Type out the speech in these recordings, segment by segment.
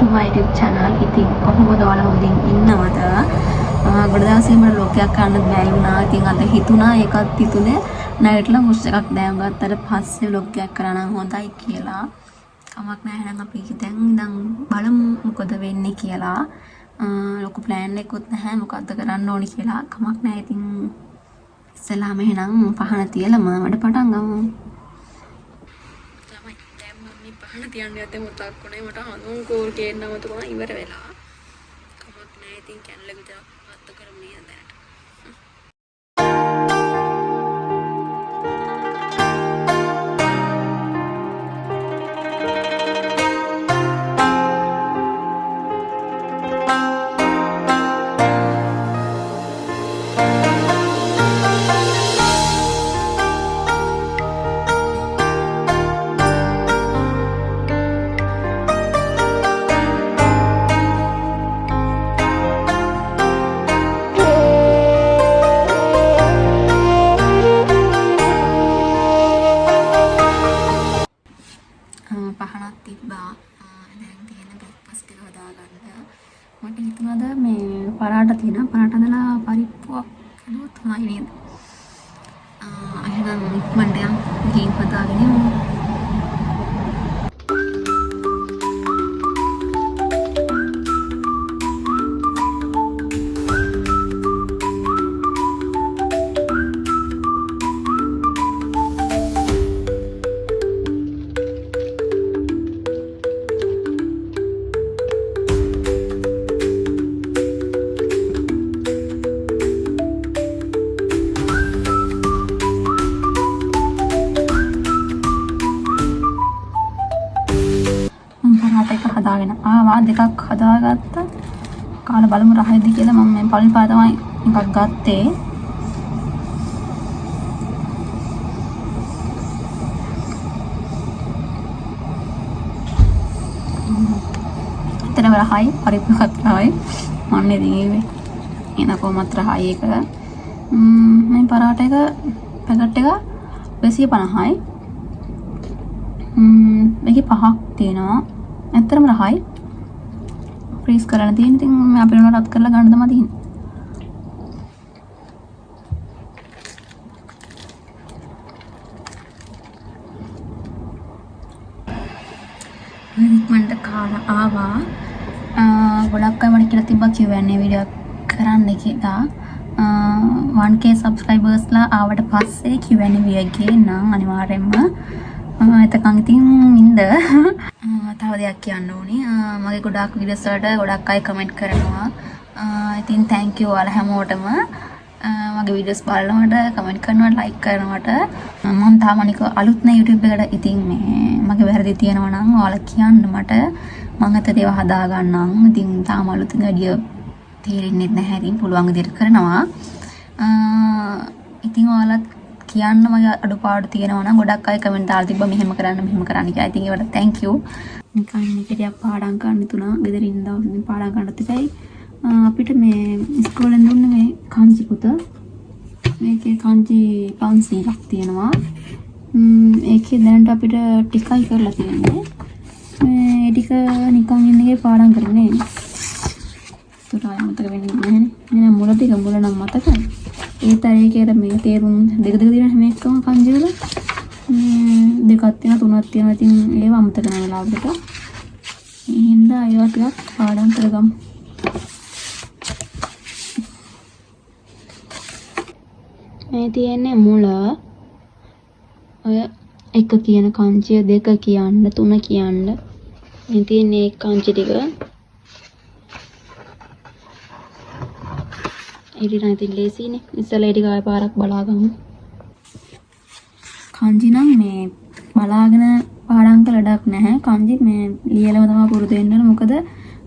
to my YouTube channel. ඉතින් කොහොමද ඔයාලා හොඳින් ඉන්නවද? ගොඩ දවසේ මට ලොකයක් ගන්නත් බැරි වුණා. ඉතින් අද හිතුණා ඒකත් හිතුනේ නයිට්ලා මුස් එකක් දැන් ගත්තට පස්සේ vlog එකක් කරා නම් හොඳයි කියලා. කමක් නැහැ එහෙනම් අපි දැන් ඉඳන් බලමු මොකද වෙන්නේ කියලා. ලොකු plan එකකුත් නැහැ මොකද්ද කරන්න ඕනි කියලා. කමක් නැහැ ඉතින් ඉස්සෙල්ලාම එහෙනම් පහන තියලා මම පටන් ගමු. පහන තියන්න යද්දී මතක් වුණේ මට හඳුන් කෝල් කියන්නම තුන ඉවර වෙලා. කමක් නැහැ ඉතින් කැනල විතර පත්ත කරමු නේද දැනට. පහනක් තිබ්බා. දැන් තියෙන බ්‍රෙක්ෆාස්ට් එක හදාගන්න. මට හිතුණාද මේ පරාට තියෙන පරාට දාලා පරිප්පුවක් කළොත් හොඳයි නේද? එහෙනම් ඉක්මනට යන් ගේම් හදාගෙන යමු. හදාගෙන ආවා දෙකක් හදාගත්තා. කාලා බලමු රහයිද කියලා. මම මේ පළවෙනි පාර තමයි එකක් ගත්තේ. එතන රහයි පරිප්පුවත් රහයි. මන්නේ දිනේ එන කොහොමත් රහයි එක. මේ පරාට එක පැකට් එක 250යි. මේකේ පහක් තියෙනවා. ඇත්තටම රහයි. ෆ්‍රීස් කරලා තියෙන. ඉතින් මම අපේ උනට රත් කරලා ගන්න තමයි තියෙන්නේ. මන්ට කාලා ආවා. ගොඩක් අය මට කියලා තිබ්බා Q&A වීඩියෝ කරන්න කියලා. 1k subscribersලා ආවට පස්සේ Q&A වීඩියෝ ගේන්නම් අනිවාර්යෙන්ම. එතකන් ඉතින් ඉන්න තව දෙයක් කියන්න ඕනේ. මගේ ගොඩාක් වීඩියෝස් වලට ගොඩක් අය කමෙන්ට් කරනවා. ඉතින් thank you ඔයාලා හැමෝටම මගේ වීඩියෝස් බලනවට කමෙන්ට් කරනවට ලයික් කරනවට. මම තාම අනික අලුත් නේ YouTube එකට. ඉතින් මේ මගේ වැරදි තියෙනවා නම් ඔයාලා කියන්න මට. මම අත දේව හදා ගන්නම්. ඉතින් තාම අලුත් වීඩියෝ තේරෙන්නේ නැහැ. ඉතින් පුළුවන් විදිහට කරනවා. ඉතින් ඔයාලා කියන්න මගේ අඩුපාඩු තියෙනවා නම් ගොඩක් අය කමෙන්ට් දාලා තිබ්බා මෙහෙම කරන්න කියලා. ඉතින් ඒවට thank you. නිකන් මේකේ පාඩම් ගන්න තුනා ගෙදරින් දවස් පාඩම් ගන්න තිබයි. අපිට මේ ඉස්කෝලෙන් දුන්නේ මේ කාංචි පුත. මේකේ කාංචි 500ක් තියෙනවා. ඒකේ දැනට අපිට ටිකයි කරලා තියෙන්නේ. මේ ටික නිකන් ඉන්නේ පාඩම් කරන්නේ. ඒකට ආයෙ මතක වෙන්නේ නැහැ නේ. මම මුල ටික මුල නම් මතකයි. ඒ තරයේකට මේ තේරුම් දෙක තියෙන හැම එකම කංජි වල දෙකක් තියෙන තුනක් තියෙනවා. ඉතින් ඒව අමතක කරන වෙලාවකට හින්දා ඒවා ටිකක් පාඩම් කරගමු. මේ තියෙන්නේ මුල ඔය 1 කියන කංජිය 2 කියන්න 3 කියන්න. මේ තියෙන්නේ ඒ කංජි ටික. ඉතින් ඉතින් ලේසිනේ. ඉස්සෙල්ලා ටික ආය පාරක් බලාගමු. කංජි නම් මේ බලාගෙන පාඩම් කළඩක් නැහැ. කංජි මේ ලියලම තමයි පුරුදු වෙන්න ඕන. මොකද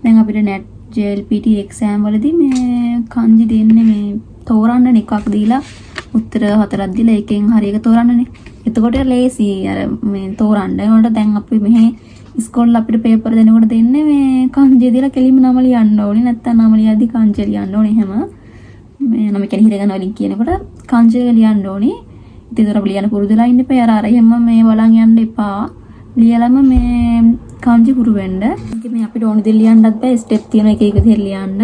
දැන් අපිට net JLPT exam වලදී මේ කංජි දෙන්නේ මේ තෝරන්න එකක් දීලා උත්තර 4ක් දීලා එකෙන් හරි එක තෝරන්නනේ. එතකොට ලේසි අර මේ තෝරන්න. ඒකට දැන් අපි මෙහි ඉස්කෝලේ අපිට පේපර් දෙනකොට දෙන්නේ මේ කංජි දීලා කෙලින්ම නම ලියන්න ඕනේ. නැත්නම් නම ලියද්දි කංජි ලියන්න ඕනේ එහෙම. මේ නම කෙනෙක් හිරගන්න වලින් කියනකොට කංජි ලියන්න ඕනේ. ඉතින් ඒක ලියන්න පුරුදුලා ඉන්න එපා. අර එහෙම මේ බලන් යන්න එපා. ලියලම මේ කාංචි හුරු වෙන්න. ඉතින් මේ අපිට ඕන දේ ලියන්නත් බෑ. ස්ටෙප් තියෙන එක එක දේ ලියන්න.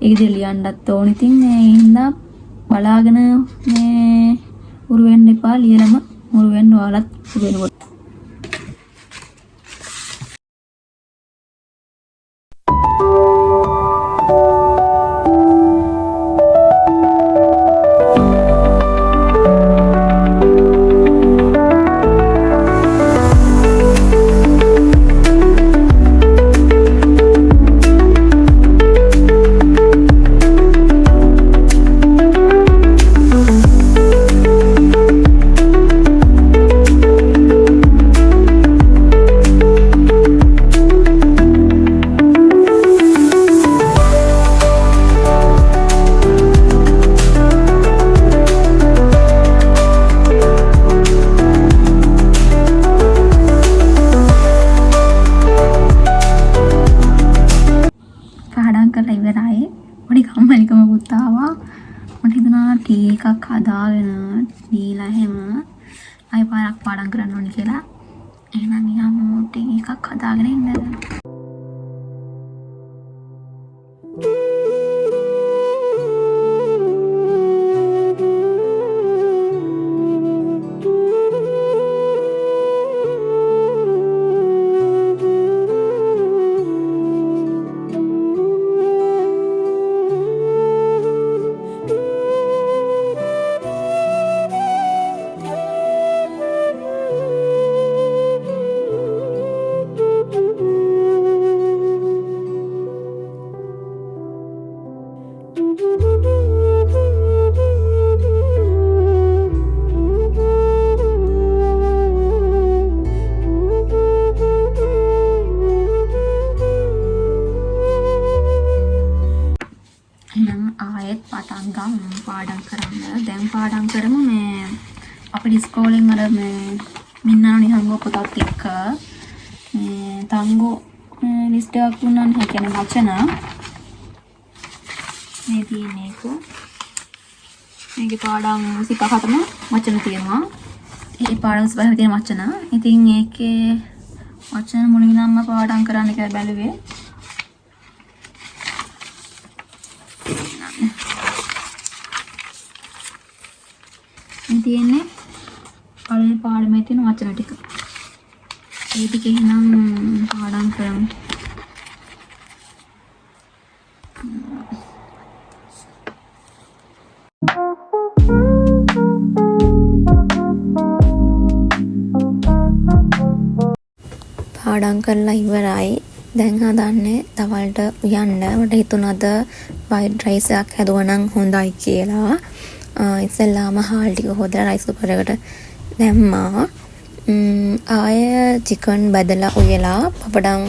ඒක දේ ලියන්නත් ඕන. ඉතින් මේ හින්දා බලාගෙන මේ හුරු වෙන්න එපා. ලියලම හුරු වෙන්න ඔයාලත් හුරු වෙනකොට. ටී එකක් හදාගෙන දීලා එහෙම අය පාරක් පාඩම් කරන්න ඕනි කියලා. එහෙනම් යමු ටී එකක් හදාගෙන ඉන්න. ආයෙත් පටන් ගමු පාඩම් කරන්න. දැන් පාඩම් කරමු මේ අපේ ඉස්කෝලෙන් අර මේ මින්නන නිහංගෝ පොතත් එක්ක මේ තංගෝ ලිස්ට් එකක් දුන්නා නේ. කියන්නේ වචන මේ තියෙන්නේ ඒක. මේකේ පාඩම් 25ටම වචන තියෙනවා. ඒ පාඩම් 25 තියෙන වචන. ඉතින් ඒකේ වචන මුලින්ම පාඩම් කරන්න කියලා බැලුවේ. මේ තියෙන්නේ පළවෙනි පාඩමේ තියෙන වචන ටික. ඒ ටික එහෙනම් පාඩම් කරමු. පාඩම් කරලා ඉවරයි. දැන් හදන්නේ දවල්ට උයන්න. මට හිතුණා අද වයිට් රයිස් එකක් හැදුවනම් හොඳයි කියලා. ඉස්සෙල්ලාම හාල් ටික හොදලා රයිස් කුකර් එකට දැම්මා. ආය චිකන් බදලා උයලා පපඩම්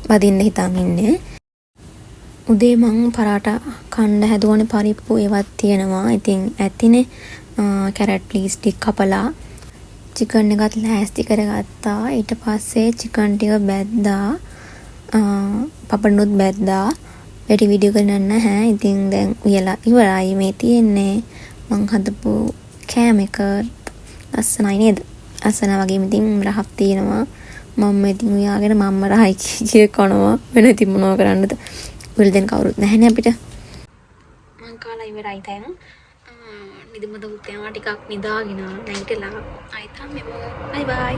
වදින්න හිතන් ඉන්නේ. උදේ මං පරාටා කන්න හැදුවනේ පරිප්පු ඒවත් තියෙනවා. ඉතින් ඇතිනේ කැරට් ලීස් ටික කපලා චිකන් එකත් ලෑස්ති කරගත්තා. ඊට පස්සේ චිකන් ටික බැද්දා. පපඩනුත් බැද්දා. වැඩි වීඩියෝ කරන්න නැහැ. ඉතින් දැන් උයලා ඉවරයි. මේ තියෙන්නේ මං හදපු කෑම එක. ලස්සනයි නේද? අසන වගේම ඉතින් රහක් තියෙනවා. මම ඉතින් උයාගෙන මම්ම රහයි කිය කනවා. වෙන ඉතින් මොනව කරන්නද? උල් දෙන්න කවුරුත් නැහැනේ අපිට. මං කාලා ඉවරයි දැන්. නිදිමත උත්යනවා ටිකක් නිදාගෙන නැගිටලා ආයෙත් මෙමු. බයි බයි.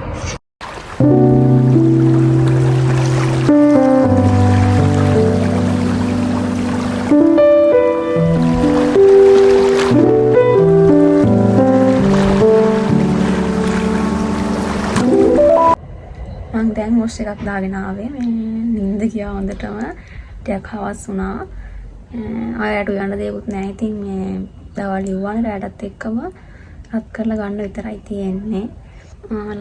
මං දැන් වොෂ් එකක් දාගෙන ආවේ. මේ නිින්ද ගියා හොඳටම. ටිකක් හවස් වුණා. ආයෙත් යන්න දෙයක්වත් නැහැ. ඉතින් මේ දවල් ලිව්වනේ රැටත් එක්කම රත් කරලා ගන්න විතරයි තියෙන්නේ.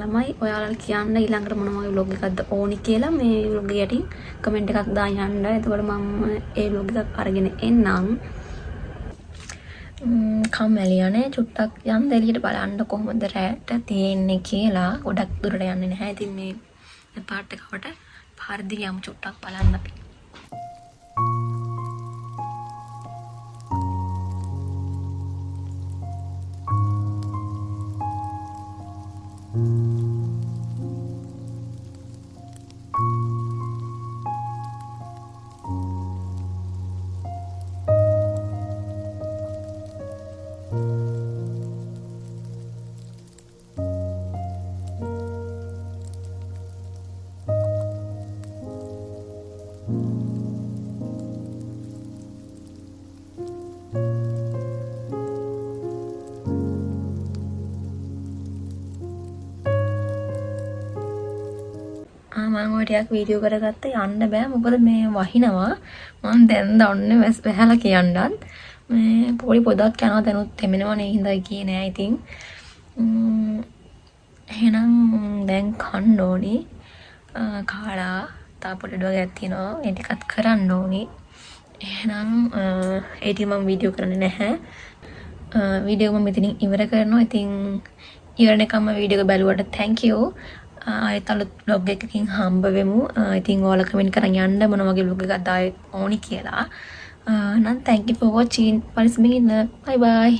ළමයි ඔයාලා කියන්න ඊළඟට මොන වගේ vlog එකක්ද ඕනි කියලා මේ vlog යටින් කමෙන්ට් එකක් දාන්න. එතකොට මම ඒ vlog එකක් අරගෙන එන්නම්. කම්මැලියනේ චුට්ටක් යන්න එළියට බලන්න කොහොමද රැට තියෙන්නේ කියලා. ගොඩක් දුරට යන්නේ නැහැ. ඉතින් මේ පාට් එකකට පාරදී යමු චුට්ටක් බලන්න අපි. මම ඔය ටිකක් වීඩියෝ කරගත්ත යන්න බෑ මොකද මේ වහිනවා මම දැන් දන්නේ වැහලා කියන්නත් මේ පොඩි පොදක් යනවා දැනුත් තෙමෙනවා නේ හින්දා ගියේ නෑ ඉතින් එහෙනම් දැන් කන්න ඕනේ කාලා තාපොඩ වගේක් තියෙනවා ඒ ටිකත් කරන්න ඕනේ එහෙනම් ඒ ටික මම වීඩියෝ කරන්නේ නැහැ වීඩියෝ මම මෙතනින් ඉවර කරනවා ඉතින් ඉවරනකම්ම වීඩියෝ එක බලුවට thank you ආයෙත් අලුත් vlog එකකින් හම්බ වෙමු ඉතින් ඔයාලා කමෙන්ට් කරන් යන්න මොන වගේ vlog එකක්ද ආයෙත් ඕනි කියලා නම් thank you for watching පරිස්සමින් ඉන්න bye bye